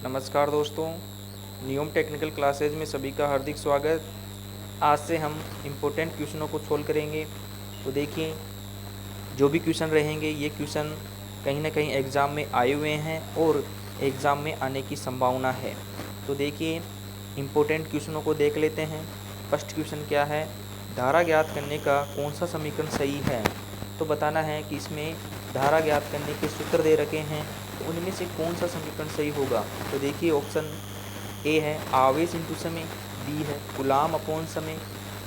नमस्कार दोस्तों, नियम टेक्निकल क्लासेज में सभी का हार्दिक स्वागत। आज से हम इम्पोर्टेंट क्वेश्चनों को सोल्व करेंगे। तो देखिए, जो भी क्वेश्चन रहेंगे ये क्वेश्चन कहीं ना कहीं एग्ज़ाम में आए हुए हैं और एग्ज़ाम में आने की संभावना है। तो देखिए, इम्पोर्टेंट क्वेश्चनों को देख लेते हैं। फर्स्ट क्वेश्चन क्या है, धारा ज्ञात करने का कौन सा समीकरण सही है। तो बताना है कि इसमें धारा ज्ञात करने के सूत्र दे रखे हैं, तो उनमें से कौन सा समीकरण सही होगा। तो देखिए, ऑप्शन ए है आवेश इंटू समय, बी है गुलाम अपॉन समय,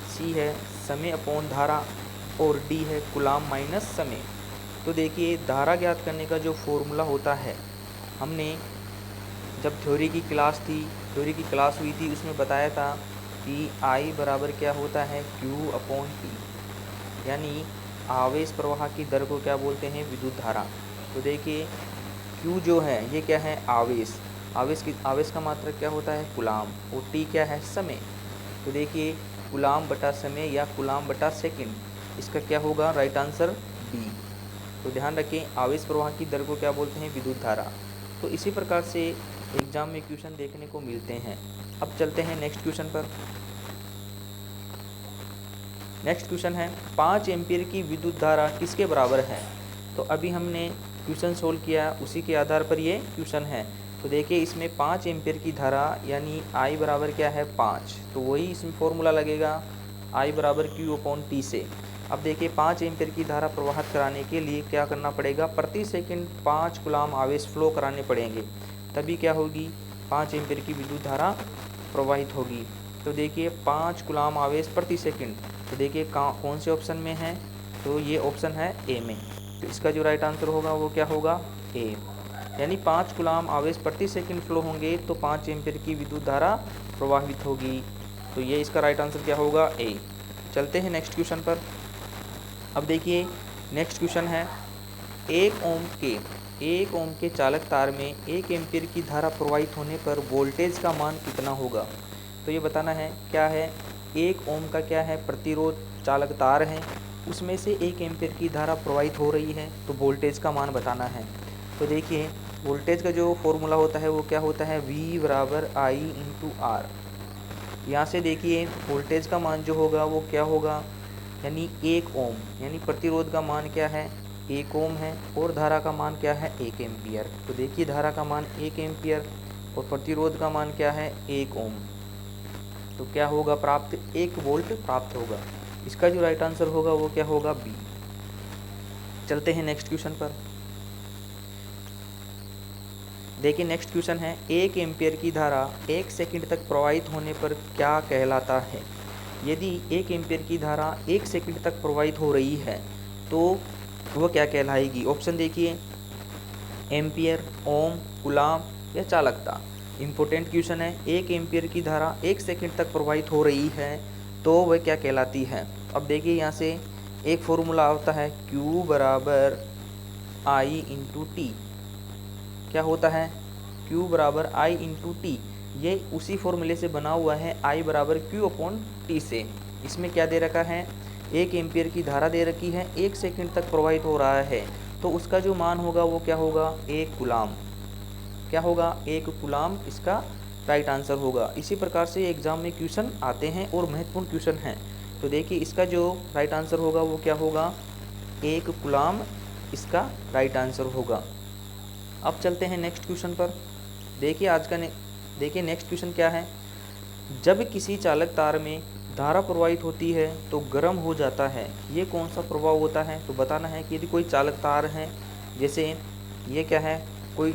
सी है समय अपॉन धारा और डी है गुलाम माइनस समय। तो देखिए, धारा ज्ञात करने का जो फॉर्मूला होता है, हमने जब थ्योरी की क्लास हुई थी उसमें बताया था कि आई बराबर क्या होता है क्यू अपॉन टी, यानी आवेश प्रवाह की दर को क्या बोलते हैं, विद्युत धारा। तो देखिए, क्यू जो है ये क्या है, आवेश का मात्रक क्या होता है, गुलाम, और टी क्या है, समय। तो देखिए, गुलाम बटा समय या गुलाम बटा सेकंड, इसका क्या होगा, राइट आंसर डी। तो ध्यान रखें, आवेश प्रवाह की दर को क्या बोलते हैं, विद्युत धारा। तो इसी प्रकार से एग्जाम में क्वेश्चन देखने को मिलते हैं। अब चलते हैं नेक्स्ट क्वेश्चन पर। नेक्स्ट क्वेश्चन है 5 एम्पीयर की विद्युत धारा किसके बराबर है। तो अभी हमने क्वेश्चन सोल्व किया, उसी के आधार पर ये क्वेश्चन है। तो देखिए, इसमें 5 एम्पीयर की धारा यानी I बराबर क्या है 5, तो वही इसमें फॉर्मूला लगेगा I बराबर Q अपॉन T से। अब देखिए, 5 एम्पीयर की धारा प्रवाहित कराने के लिए क्या करना पड़ेगा, प्रति सेकंड 5 कूलम आवेश फ्लो कराने पड़ेंगे, तभी क्या होगी, 5 एम्पीयर की विद्युत धारा प्रवाहित होगी। तो देखिए, 5 कूलम आवेश प्रति सेकंड, तो देखिए कौन से ऑप्शन में है, तो ये ऑप्शन है ए में। तो इसका जो राइट आंसर होगा वो क्या होगा, ए, यानी 5 कूलम आवेश प्रति सेकंड फ्लो होंगे तो 5 एम्पीयर की विद्युत धारा प्रवाहित होगी। तो ये इसका राइट आंसर क्या होगा, ए। चलते हैं नेक्स्ट क्वेश्चन पर। अब देखिए, नेक्स्ट क्वेश्चन है 1 ओम के चालक तार में 1 एम्पीयर की धारा प्रवाहित होने पर वोल्टेज का मान कितना होगा। तो ये बताना है क्या है, 1 ओम का क्या है, प्रतिरोध चालक तार है, उसमें से 1 एम्पीयर की धारा प्रवाहित हो रही है, तो वोल्टेज का मान बताना है। तो देखिए, वोल्टेज का जो फॉर्मूला होता है वो क्या होता है, V बराबर I इंटू आर। यहाँ से देखिए, वोल्टेज का मान जो होगा वो क्या होगा, यानी 1 ओम, यानी प्रतिरोध का मान क्या है, 1 ओम है, और धारा का मान क्या है, 1 एम्पीयर। तो देखिए, धारा का मान 1 एम्पीयर और प्रतिरोध का मान क्या है, 1 ओम। तो क्या होगा प्राप्त, 1 वोल्ट प्राप्त होगा। इसका जो राइट आंसर होगा वो क्या होगा, बी। चलते हैं नेक्स्ट क्वेश्चन पर। देखिए, नेक्स्ट क्वेश्चन है 1 एम्पीयर की धारा 1 सेकंड तक प्रवाहित होने पर क्या कहलाता है। यदि 1 एम्पीयर की धारा 1 सेकंड तक प्रवाहित हो रही है तो वह क्या कहलाएगी। ऑप्शन देखिए, एम्पियर, ओम, कूलम या चालकता। इम्पोर्टेंट क्वेश्चन है, 1 एम्पीयर की धारा 1 सेकंड तक प्रवाहित हो रही है तो वह क्या कहलाती है। अब देखिए, यहाँ से एक फॉर्मूला होता है Q बराबर I इंटू टी। क्या होता है, Q बराबर I इंटू टी, ये उसी फॉर्मूले से बना हुआ है I बराबर Q अपॉन टी से। इसमें क्या दे रखा है, 1 एम्पीयर की धारा दे रखी है, 1 सेकंड तक प्रवाहित हो रहा है, तो उसका जो मान होगा वो क्या होगा, 1 कूलम। क्या होगा, 1 कूलम इसका राइट आंसर होगा। इसी प्रकार से एग्जाम में क्वेश्चन आते हैं और महत्वपूर्ण क्वेश्चन हैं। तो देखिए, इसका जो राइट आंसर होगा वो क्या होगा, 1 कूलम इसका राइट आंसर होगा। अब चलते हैं नेक्स्ट क्वेश्चन पर। देखिए, देखिए नेक्स्ट क्वेश्चन क्या है, जब किसी चालक तार में धारा प्रवाहित होती है तो गर्म हो जाता है, ये कौन सा प्रभाव होता है। तो बताना है कि यदि कोई चालक तार है, जैसे ये क्या है, कोई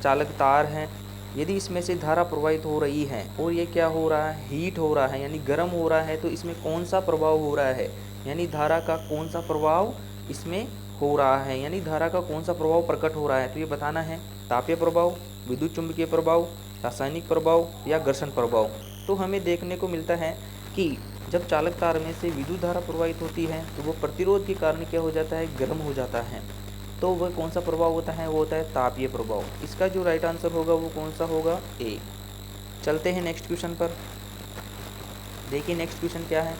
चालक तार है, यदि इसमें से धारा प्रवाहित हो रही है और ये क्या हो रहा है, हीट हो रहा है, यानी गर्म हो रहा है, तो इसमें कौन सा प्रभाव हो रहा है, यानी धारा का कौन सा प्रभाव इसमें हो रहा है, यानी धारा का कौन सा प्रभाव प्रकट हो रहा है। तो ये बताना है, तापीय प्रभाव, विद्युत चुंबकीय प्रभाव, रासायनिक प्रभाव या घर्षण प्रभाव। तो हमें देखने को मिलता है कि जब चालक तार में से विद्युत धारा प्रवाहित होती है तो वो प्रतिरोध के कारण क्या हो जाता है, गर्म हो जाता है। तो वह कौन सा प्रभाव होता है, वो होता है तापीय प्रभाव। इसका जो राइट आंसर होगा वो कौन सा होगा, ए। चलते हैं नेक्स्ट क्वेश्चन पर। देखिए, नेक्स्ट क्वेश्चन क्या है,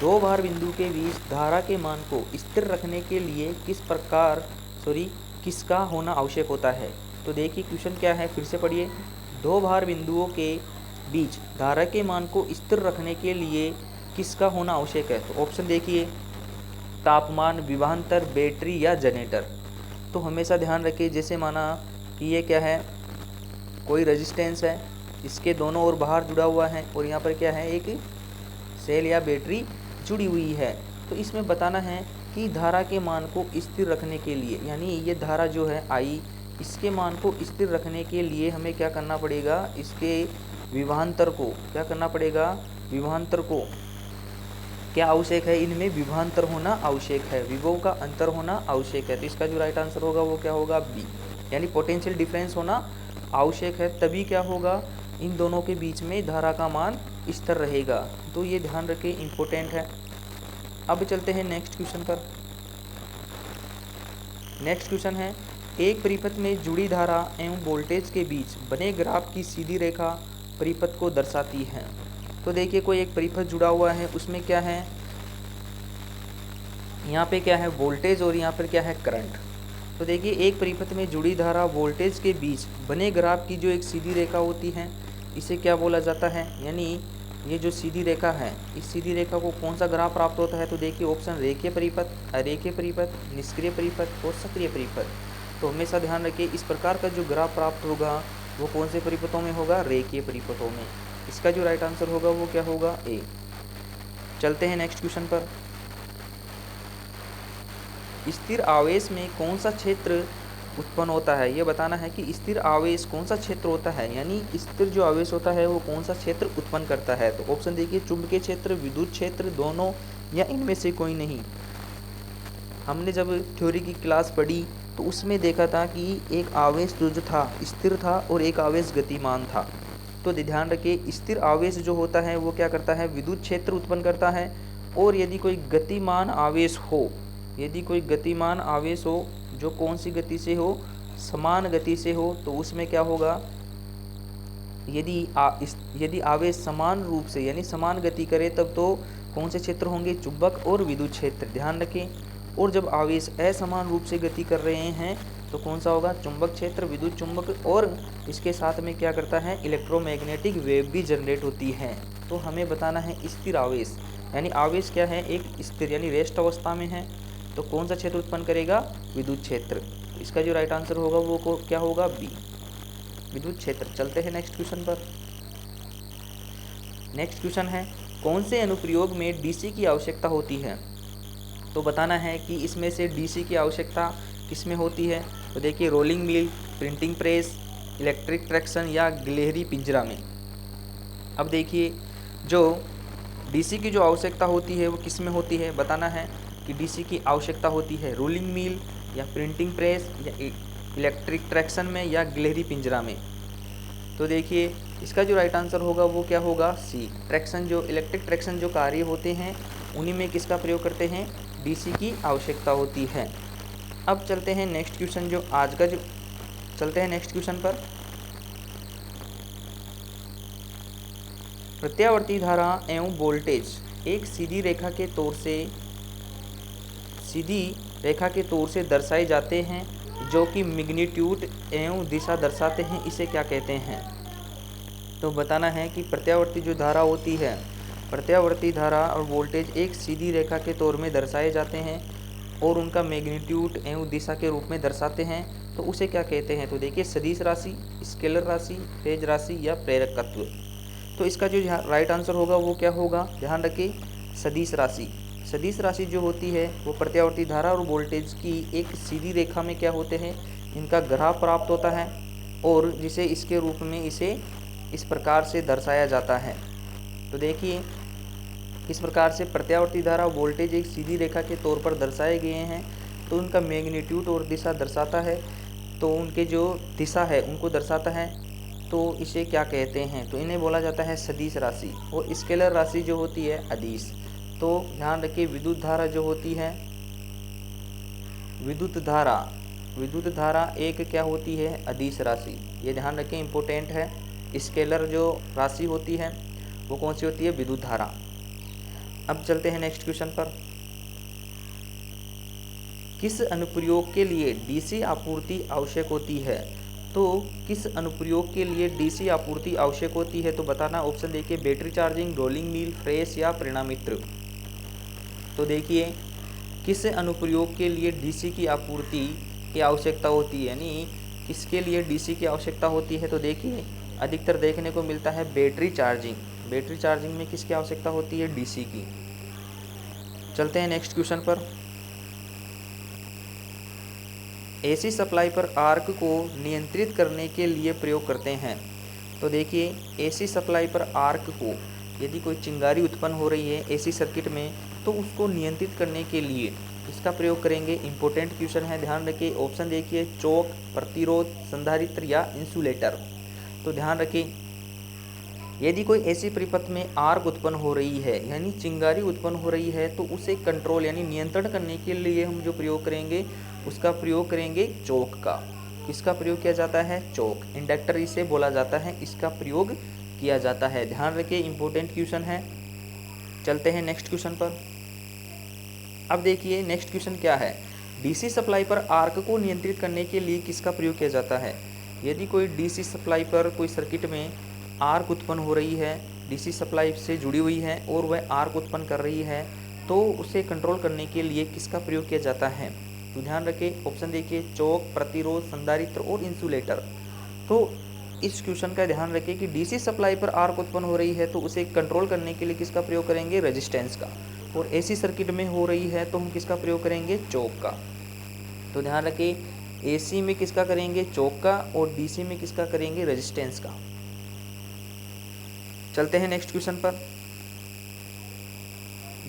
दो भार बिंदु के बीच धारा के मान को स्थिर रखने के लिए किसका होना आवश्यक होता है। तो देखिए क्वेश्चन क्या है, फिर से पढ़िए। दो भार बिंदुओं के बीच धारा के मान को स्थिर रखने के लिए किसका होना आवश्यक है? तो ऑप्शन देखिए, तापमान, विभवांतर, बैटरी या जनरेटर। तो हमेशा ध्यान रखिए, जैसे माना कि ये क्या है, कोई रेजिस्टेंस है, इसके दोनों ओर बाहर जुड़ा हुआ है और यहाँ पर क्या है, एक सेल या बैटरी जुड़ी हुई है। तो इसमें बताना है कि धारा के मान को स्थिर रखने के लिए, यानी ये धारा जो है आई, इसके मान को स्थिर रखने के लिए हमें क्या करना पड़ेगा, इसके विभवांतर को क्या करना पड़ेगा, विभवांतर को क्या आवश्यक है, इनमें विभवांतर होना आवश्यक है, विभव का अंतर होना आवश्यक है। तो इसका जो राइट आंसर होगा वो क्या होगा, बी, यानी पोटेंशियल डिफरेंस होना आवश्यक है, तभी क्या होगा, इन दोनों के बीच में धारा का मान स्थिर रहेगा। तो ये ध्यान रखें, इम्पोर्टेंट है। अब चलते हैं नेक्स्ट क्वेश्चन पर। नेक्स्ट क्वेश्चन है, एक परिपथ में जुड़ी धारा एवं वोल्टेज के बीच बने ग्राफ की सीधी रेखा परिपथ को दर्शाती है। तो देखिए कोई एक परिपथ जुड़ा हुआ है, उसमें क्या है, यहाँ पे क्या है, वोल्टेज और यहाँ पर क्या है, करंट। तो देखिए एक परिपथ में जुड़ी धारा वोल्टेज के बीच बने ग्राफ की जो एक सीधी रेखा होती है, इसे क्या बोला जाता है, यानी ये जो सीधी रेखा है, इस सीधी रेखा को कौन सा ग्राफ प्राप्त होता है? तो देखिए ऑप्शन रेखीय परिपथ, अरेखीय परिपथ, निष्क्रिय परिपथ और सक्रिय परिपथ। तो हमेशा ध्यान रखिए, इस प्रकार का जो ग्राफ प्राप्त होगा वो कौन से परिपथों में होगा, रेखीय परिपथों में। इसका जो राइट आंसर होगा वो क्या होगा, ए। चलते हैं नेक्स्ट क्वेश्चन पर। स्थिर आवेश में कौन सा क्षेत्र उत्पन्न होता है? ये बताना है कि स्थिर आवेश कौन सा क्षेत्र होता है, यानी स्थिर जो आवेश होता है वो कौन सा क्षेत्र उत्पन्न करता है। तो ऑप्शन देखिए, चुंबकीय क्षेत्र, विद्युत क्षेत्र, दोनों या इनमें से कोई नहीं। हमने जब थ्योरी की क्लास पढ़ी तो उसमें देखा था कि एक आवेश जो था स्थिर था और एक आवेश गतिमान था। तो ध्यान रखिए, स्थिर आवेश जो होता है वो क्या करता है, विद्युत क्षेत्र उत्पन्न करता है। और यदि कोई गतिमान आवेश हो, यदि कोई गतिमान आवेश हो जो कौन सी गति से हो, समान गति से हो, तो उसमें क्या होगा, यदि आवेश समान रूप से यानी समान गति करे तब तो कौन से क्षेत्र होंगे, चुंबक और विद्युत क्षेत्र। ध्यान रखें। और जब आवेश असमान रूप से गति कर रहे हैं तो कौन सा होगा, चुंबक क्षेत्र, विद्युत चुंबक, और इसके साथ में क्या करता है, इलेक्ट्रोमैग्नेटिक वेव भी जनरेट होती है। तो हमें बताना है स्थिर आवेश, यानी आवेश क्या है, एक स्थिर यानी रेस्ट अवस्था में है, तो कौन सा क्षेत्र उत्पन्न करेगा, विद्युत क्षेत्र। इसका जो राइट आंसर होगा वो क्या होगा, बी, विद्युत क्षेत्र। चलते हैं नेक्स्ट क्वेश्चन पर। नेक्स्ट क्वेश्चन है, कौन से अनुप्रयोग में डीसी की आवश्यकता होती है? तो बताना है कि इसमें से डीसी की आवश्यकता किसमें होती है। तो देखिए, rolling mill, printing press, electric traction या गिलहरी पिंजरा में। अब देखिए, जो डीसी की जो आवश्यकता होती है वो किस में होती है, बताना है कि डीसी की आवश्यकता होती है रोलिंग मिल या प्रिंटिंग प्रेस या इलेक्ट्रिक ट्रैक्शन में या गिलहरी पिंजरा में। तो देखिए इसका जो राइट आंसर होगा वो क्या होगा, सी, ट्रैक्शन। जो इलेक्ट्रिक ट्रैक्शन जो कार्य होते हैं उन्हीं में किसका प्रयोग करते हैं, डीसी की आवश्यकता होती है। अब चलते हैं नेक्स्ट क्वेश्चन, जो आज का जो चलते हैं नेक्स्ट क्वेश्चन पर। प्रत्यावर्ती धारा एवं वोल्टेज एक सीधी रेखा के तौर से दर्शाए जाते हैं, जो कि मैग्नीट्यूड एवं दिशा दर्शाते हैं, इसे क्या कहते हैं? तो बताना है कि प्रत्यावर्ती जो धारा होती है, प्रत्यावर्ती धारा और वोल्टेज एक सीधी रेखा के तौर में दर्शाए जाते हैं और उनका मैग्नीट्यूड एवं दिशा के रूप में दर्शाते हैं, तो उसे क्या कहते हैं? तो देखिए, सदिश राशि, स्केलर राशि, फेज राशि या प्रेरकत्व। तो इसका जो राइट आंसर होगा वो क्या होगा, ध्यान रखिए, सदिश राशि। सदिश राशि जो होती है वो प्रत्यावर्ती धारा और वोल्टेज की एक सीधी रेखा में क्या होते हैं, इनका ग्राफ प्राप्त होता है और जिसे इसके रूप में इसे इस प्रकार से दर्शाया जाता है। तो देखिए, इस प्रकार से प्रत्यावर्ती धारा वोल्टेज एक सीधी रेखा के तौर पर दर्शाए गए हैं, तो उनका मैग्नीट्यूड और दिशा दर्शाता है, तो उनके जो दिशा है उनको दर्शाता है, तो इसे क्या कहते हैं? तो इन्हें बोला जाता है सदिश राशि। और स्केलर राशि जो होती है अदिश। तो ध्यान रखिए, विद्युत धारा जो होती है, विद्युत धारा एक क्या होती है, अदिश राशि। ये ध्यान रखें, इम्पोर्टेंट है। स्केलर जो राशि होती है वो कौन सी होती है, विद्युत धारा। अब चलते हैं नेक्स्ट क्वेश्चन पर। किस अनुप्रयोग के लिए डीसी आपूर्ति आवश्यक होती है? तो किस अनुप्रयोग के लिए डीसी आपूर्ति आवश्यक होती है? तो बताना। ऑप्शन देखिए, battery charging, rolling mill, press या परिणामित्र। तो देखिए, किस अनुप्रयोग के लिए डीसी की आपूर्ति की आवश्यकता होती है, यानी किसके लिए डीसी की आवश्यकता होती है? तो देखिए, अधिकतर देखने को मिलता है बैटरी चार्जिंग। बैटरी चार्जिंग में किसकी आवश्यकता होती है? डीसी की। चलते हैं नेक्स्ट क्वेश्चन पर। एसी सप्लाई पर आर्क को नियंत्रित करने के लिए प्रयोग करते हैं। तो देखिए, एसी सप्लाई पर आर्क को, यदि कोई चिंगारी उत्पन्न हो रही है एसी सर्किट में, तो उसको नियंत्रित करने के लिए इसका प्रयोग करेंगे। इंपॉर्टेंट क्वेश्चन है, ध्यान रखिए। ऑप्शन देखिए, चौक, प्रतिरोध, संधारित्र या इंसुलेटर। तो ध्यान रखिए, यदि कोई ऐसी परिपथ में आर्क उत्पन्न हो रही है, यानी चिंगारी उत्पन्न हो रही है, तो उसे कंट्रोल यानी नियंत्रण करने के लिए हम जो प्रयोग करेंगे उसका प्रयोग करेंगे चौक का। किसका प्रयोग किया जाता है? चौक। इंडक्टर इसे बोला जाता है, इसका प्रयोग किया जाता है। ध्यान रखिए, इंपॉर्टेंट क्वेश्चन है। चलते हैं नेक्स्ट क्वेश्चन पर। अब देखिए नेक्स्ट क्वेश्चन क्या है। डीसी सप्लाई पर आर्क को नियंत्रित करने के लिए किसका प्रयोग किया जाता है? यदि कोई डीसी सप्लाई पर कोई सर्किट में आर्क उत्पन्न हो रही है, डीसी सप्लाई से जुड़ी हुई है और वह आर्क उत्पन्न कर रही है, तो उसे कंट्रोल करने के लिए किसका प्रयोग किया जाता है? तो ध्यान रखें, ऑप्शन देखिए, चौक, प्रतिरोध, संधारित्र और इंसुलेटर। तो इस क्वेश्चन का ध्यान रखें कि डीसी सप्लाई पर आर्क उत्पन्न हो रही है तो उसे कंट्रोल करने के लिए किसका प्रयोग करेंगे? रेजिस्टेंस का। और एसी सर्किट में हो रही है तो हम किसका प्रयोग करेंगे? चौक का। तो ध्यान रखें, एसी में किसका करेंगे? चौक का, और डीसी में किसका करेंगे? रेजिस्टेंस का। चलते हैं नेक्स्ट क्वेश्चन पर।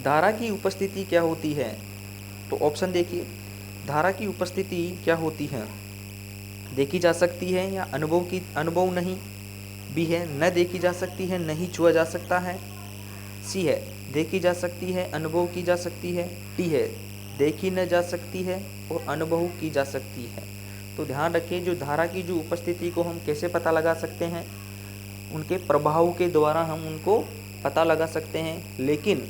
धारा की उपस्थिति क्या होती है? तो ऑप्शन देखिए, धारा की उपस्थिति क्या होती है? देखी जा सकती है या अनुभव नहीं। बी है, न देखी जा सकती है, नहीं छुआ जा सकता है। सी है, देखी जा सकती है, अनुभव की जा सकती है। डी है, देखी न जा सकती है और अनुभव की जा सकती है। तो ध्यान रखें, जो धारा की जो उपस्थिति को हम कैसे पता लगा सकते हैं? उनके प्रभाव के द्वारा हम उनको पता लगा सकते हैं। लेकिन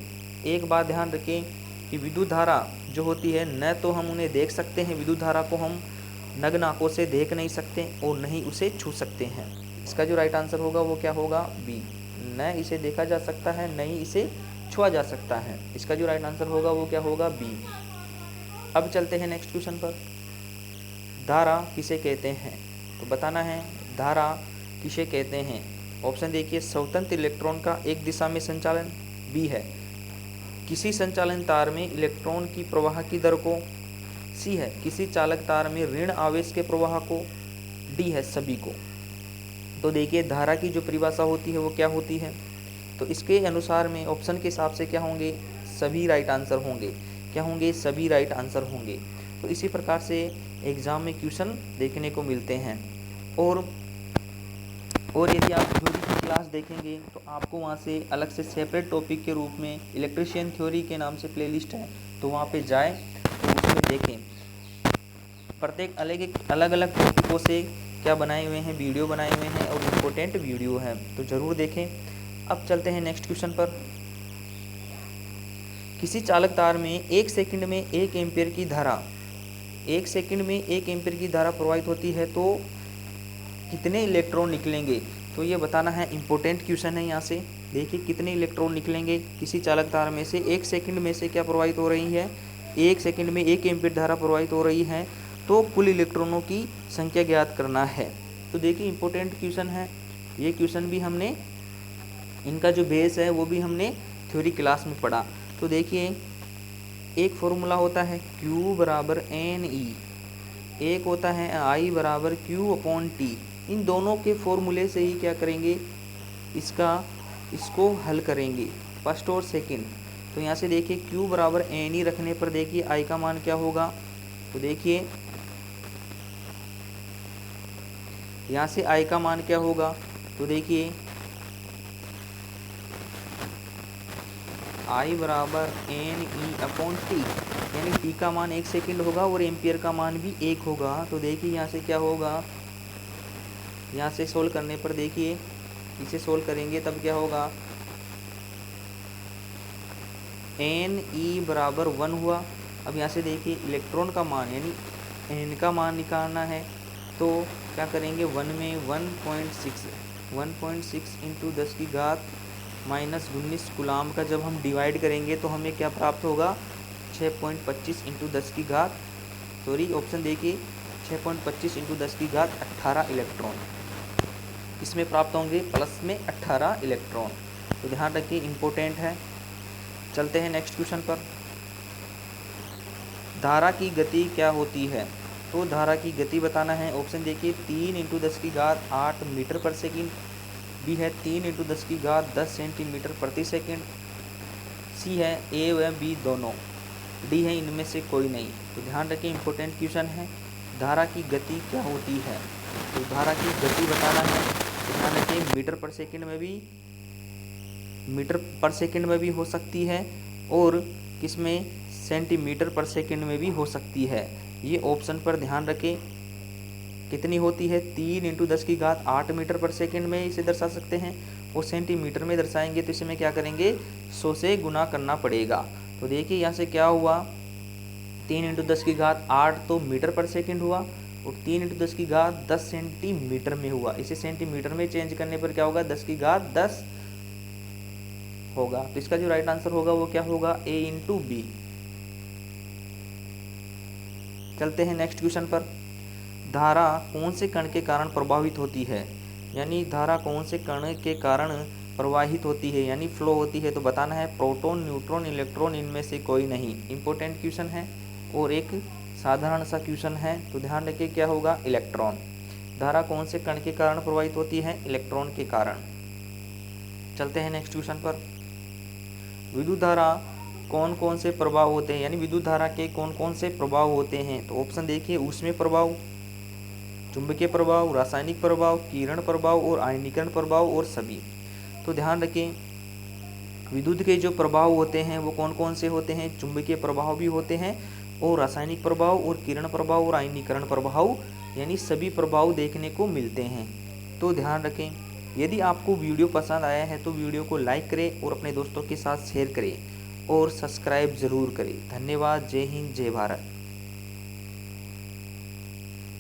एक बात ध्यान रखें कि विद्युत धारा जो होती है, न तो हम उन्हें देख सकते हैं, विद्युत धारा को हम नग्न आंखों से देख नहीं सकते और न ही उसे छू सकते हैं। इसका जो राइट आंसर होगा वो क्या होगा? बी। न इसे देखा जा सकता है, न ही इसे छुआ जा सकता है। इसका जो राइट आंसर होगा वो क्या होगा? बी। अब चलते हैं नेक्स्ट क्वेश्चन पर। धारा किसे कहते हैं? तो बताना है, धारा किसे कहते हैं? ऑप्शन देखिए, स्वतंत्र इलेक्ट्रॉन का एक दिशा में संचालन। बी है, किसी संचालन तार में इलेक्ट्रॉन की प्रवाह की दर को। सी है, किसी चालक तार में ऋण आवेश के प्रवाह को। डी है, सभी को। तो देखिए, धारा की जो परिभाषा होती है वो क्या होती है? तो इसके अनुसार में ऑप्शन के हिसाब से क्या होंगे? सभी राइट आंसर होंगे। क्या होंगे? सभी राइट आंसर होंगे। तो इसी प्रकार से एग्जाम में क्वेश्चन देखने को मिलते हैं। और यदि आप थ्योरी की क्लास देखेंगे तो आपको वहाँ से अलग से सेपरेट टॉपिक के रूप में इलेक्ट्रिशियन थ्योरी के नाम से प्लेलिस्ट है, तो वहाँ पे जाएं तो उसमें देखें। प्रत्येक अलग अलग टॉपिकों से क्या बनाए हुए हैं, वीडियो बनाए हुए हैं और इम्पोर्टेंट वीडियो है, तो ज़रूर देखें। अब चलते हैं नेक्स्ट क्वेश्चन पर। किसी चालक तार में 1 सेकंड में 1 एम्पीयर की धारा, 1 सेकंड में 1 एम्पीयर की धारा प्रवाहित होती है तो कितने इलेक्ट्रॉन निकलेंगे? तो ये बताना है। इंपॉर्टेंट क्वेश्चन है। यहाँ से देखिए, कितने इलेक्ट्रॉन निकलेंगे किसी चालक तार में से 1 सेकंड में से क्या प्रवाहित हो रही है? 1 सेकंड में 1 एम्पीयर धारा प्रवाहित हो रही है, तो कुल इलेक्ट्रॉनों की संख्या ज्ञात करना है। तो देखिए, इंपॉर्टेंट क्वेश्चन है। ये क्वेश्चन भी हमने, इनका जो बेस है वो भी हमने थ्योरी क्लास में पढ़ा। तो देखिए, एक फॉर्मूला होता है Q बराबर NE, एक होता है I बराबर Q/T। इन दोनों के फॉर्मूले से ही क्या करेंगे? इसको हल करेंगे, फर्स्ट और सेकंड। तो यहाँ से देखिए, Q बराबर NE रखने पर देखिए I का मान क्या होगा? तो देखिए, यहाँ से I का मान क्या होगा? तो देखिए, I बराबर NE/T, यानी T का मान 1 सेकंड होगा और एम्पियर का मान भी 1 होगा। तो देखिए, यहाँ से क्या होगा? यहाँ से सोल्व करने पर देखिए, इसे सोल्व करेंगे तब क्या होगा? NE बराबर 1 हुआ। अब यहाँ से देखिए, इलेक्ट्रॉन का मान यानी N का मान निकालना है, तो क्या करेंगे, 1 में 1.6 इंटू 10 की घात -19 कूलाम का जब हम डिवाइड करेंगे तो हमें क्या प्राप्त होगा, 6.25 इंटू 10 की घात, सॉरी ऑप्शन देखिए, 6.25 इंटू 10 की घात 18 इलेक्ट्रॉन इसमें प्राप्त होंगे, प्लस में 18 इलेक्ट्रॉन। तो ध्यान रखिए, इम्पोर्टेंट है। चलते हैं नेक्स्ट क्वेश्चन पर। धारा की गति क्या होती है, तो धारा की गति बताना है। ऑप्शन देखिए, 3 इंटू 10 की घात 8 मीटर पर सेकंड, बी है 3 इंटू 10 की घात 10 सेंटीमीटर प्रति सेकंड, सी है ए व बी दोनों, डी है इनमें से कोई नहीं। तो ध्यान रखिए, इम्पोर्टेंट क्वेश्चन है, धारा की गति क्या होती है। तो धारा की गति बताना है, तो ध्यान रखिए, मीटर पर सेकंड में भी हो सकती है और किसमें, सेंटीमीटर पर सेकंड में भी हो सकती है। ये ऑप्शन पर ध्यान रखें, कितनी होती है, 3 इंटू 10 की घात 8 मीटर पर सेकंड में इसे दर्शा सकते हैं, और सेंटीमीटर में दर्शाएंगे तो इसमें क्या करेंगे, 100 से गुना करना पड़ेगा। तो देखिए यहाँ से क्या हुआ, 3 इंटू 10 की घात 8 तो मीटर पर सेकंड हुआ, और 3 इंटू 10 की घात 10 सेंटीमीटर में हुआ। इसे सेंटीमीटर में चेंज करने पर क्या होगा, 10 की घात 10 होगा। तो इसका जो राइट आंसर होगा वो क्या होगा, ए इंटू बी। चलते हैं नेक्स्ट क्वेश्चन पर। धारा कौन से कण के कारण प्रभावित होती है, यानी धारा कौन से कण के कारण प्रवाहित होती है, यानी फ्लो होती है। तो बताना है, प्रोटॉन, न्यूट्रॉन, इलेक्ट्रॉन, इनमें से कोई नहीं। इंपॉर्टेंट क्वेश्चन है और एक साधारण सा क्वेश्चन है। तो ध्यान रखिए, क्या होगा, इलेक्ट्रॉन। धारा कौन से कण के कारण प्रवाहित होती है, इलेक्ट्रॉन के कारण। चलते हैं नेक्स्ट क्वेश्चन पर। विद्युत धारा कौन कौन से प्रभाव होते हैं, यानी विद्युत धारा के कौन कौन से प्रभाव होते हैं। तो ऑप्शन देखिए, ऊष्मीय प्रभाव, चुंबकीय प्रभाव, रासायनिक प्रभाव, किरण प्रभाव और आयनीकरण प्रभाव, और सभी। तो ध्यान रखें, विद्युत के जो प्रभाव होते हैं वो कौन कौन से होते हैं, चुंबकीय प्रभाव भी होते हैं, और रासायनिक प्रभाव, और किरण प्रभाव, और आयनीकरण प्रभाव, यानी सभी प्रभाव देखने को मिलते हैं। तो ध्यान रखें, यदि आपको वीडियो पसंद आया है तो वीडियो को लाइक करें और अपने दोस्तों के साथ शेयर करें और सब्सक्राइब ज़रूर करें। धन्यवाद। जय हिंद, जय भारत।